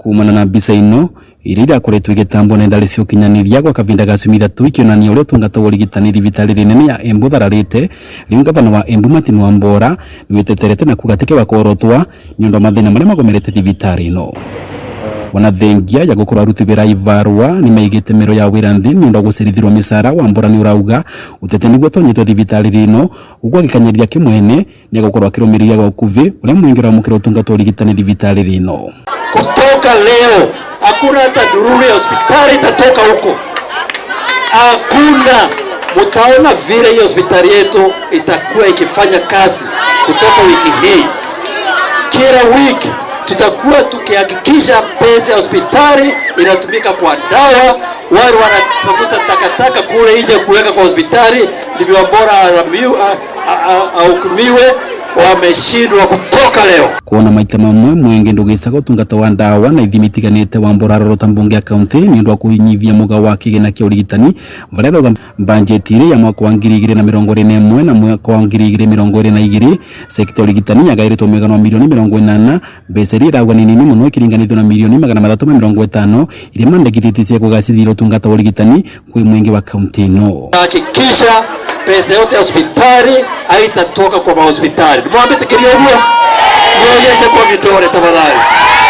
kumana na mbica ino iria irakoretwo igitambwo na ndari cio kinyaniria gwa kavinda ga cumi ithatu ikionania uria utungata wa urigitani thibitari rinene ya Embu thararite riu gavana wa Embu Martin Wambora niweteterete na kuga tike bakorotwa nyondo mathina maria magomerete thibitari ino. Wana thengia ya gukora aruti wira ivarwa ni maigite mero ya wira nthi nyondo gucerithirwo misara Wambora ni urauga utete niguo tonyitwo thibitari rino ugwa gikanyiria kimwene ni gukora akirumiriria gwa kuvi uria mwingira mukira utungata wa urigitani thibitari rino. Kutoka leo hakuna hata dururu ya hospitali itatoka huko. Hakuna. Mutaona vile hiyo hospitali yetu itakuwa ikifanya kazi kutoka wiki hii. Kila wiki tutakuwa tukihakikisha pesa ya hospitali inatumika kwa dawa. Wale wanatafuta takataka kule nje kuweka kwa hospitali ndivyo bora ahukumiwe. Wameshindwa kutoka leo. Kuona maita mamwe mwenge ndugisaga utungata wa ndawa na ithimi itiganite Wambora arorota mbunge ya kaunti ni undu wa kuhinyithia muga wa kigina kia urigitani varia bajeti ya mwaka wa 2021 na mwaka wa 2022 sekta urigitani yagairitwo megana milioni 80 mbeca iria iragwa ni nini muno ikiringanithio na milioni 350 iria mandikithĩtie cia kugacithia utungata wa urigitani kwi mwenge wa kaunti ino. Hakikisha pesa yote ya hospitali haitatoka kwa mahospitali. Mwambie tekelea huo. Nionyeshe kwa vitore tafadhali.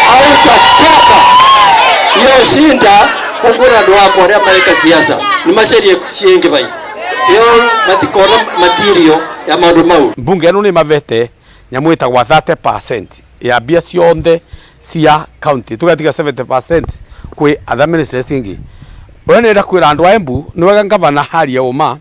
Haitatoka. Hiyo shinda kungura ndo wako wale Amerika siasa. Ni masheria shienge bai. Hiyo matikora material ya maudumau. Mbunge eno ni mavete nyamwita wa 30% ya bia cionde cia county. Tugatiga 70% kwi other ministries ingi. Uranenda kwira andu a Embu ni wega gavana haria uma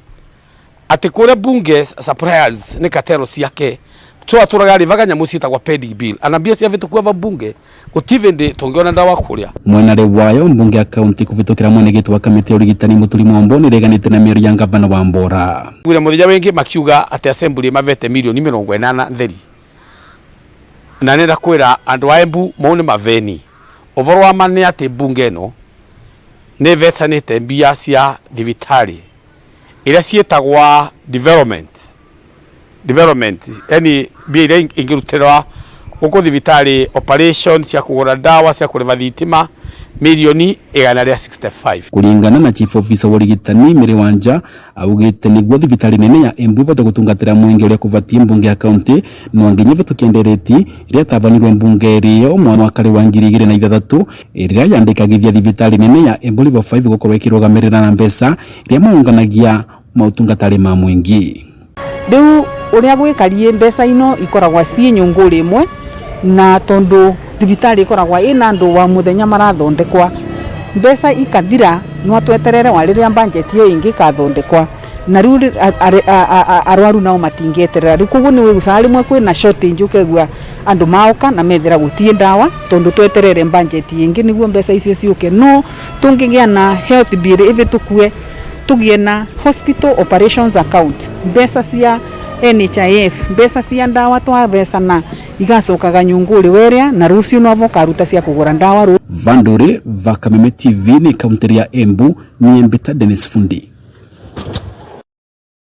ati kure bunge suppliers ni katero ciake twa turagari vaga nyamu citagwa pending bill anambia cia vitu kwa bunge gutivende tungiona ndawa kuria mwena re wayo mbunge ya county kuvitukira mwenegete wa kamiti ya urigitani Muturi Mombo ni reganite na mero ya gavana Wambora wira muthija wengi makiuga ati assembly mavete milioni 80 theri na nenda kwira andu a Embu maune maveni ovoro wa mane ati bunge no ne vetanite mbia cia thibitari ila cietagwa development yani bia ila ingirutirwa uko thibitari operations cia kugura dawa cia kureva thitima milioni 165 kuringana na chief officer wa urigitani Mary Wanja augite niguo thibitari nene ya Embu vote gutungatira mwenge uria kuvatie mbunge ya county no nginye vitukendereti iria tavanirwe mbunge rio mwaka wa 2023 iria yandikagithia thibitari nene ya Embu level 5 gukorwo ikirugamirira na mbeca iria maunganagia mautungatari ma mwingi. Riu uria gwikarie mbeca ino ikoragwa cie nyungu rimwe na tondu thibitari ikoragwa ina andu wa muthenya marathondekwa mbeca ikathira no tweterere wariria budget iyo ingi kathondekwa na riu arwaru nao matingeterera riu koguo ni wigucari mwe kwina shortage ukegua andu maoka na methira gutie ndawa tondu tweterere budget ingi niguo mbeca icio ciuke no tungigia na health bill ivitukue tugie na hospital operations account mbeca cia NHIF mbeca cia ndawa twaveca na igacokaga nyunguri weria na rucio no vokaruta cia kugura ndawa. Vandore Vakameme TV ni kaunti ya Embu ni Mbeta Dennis Fundi.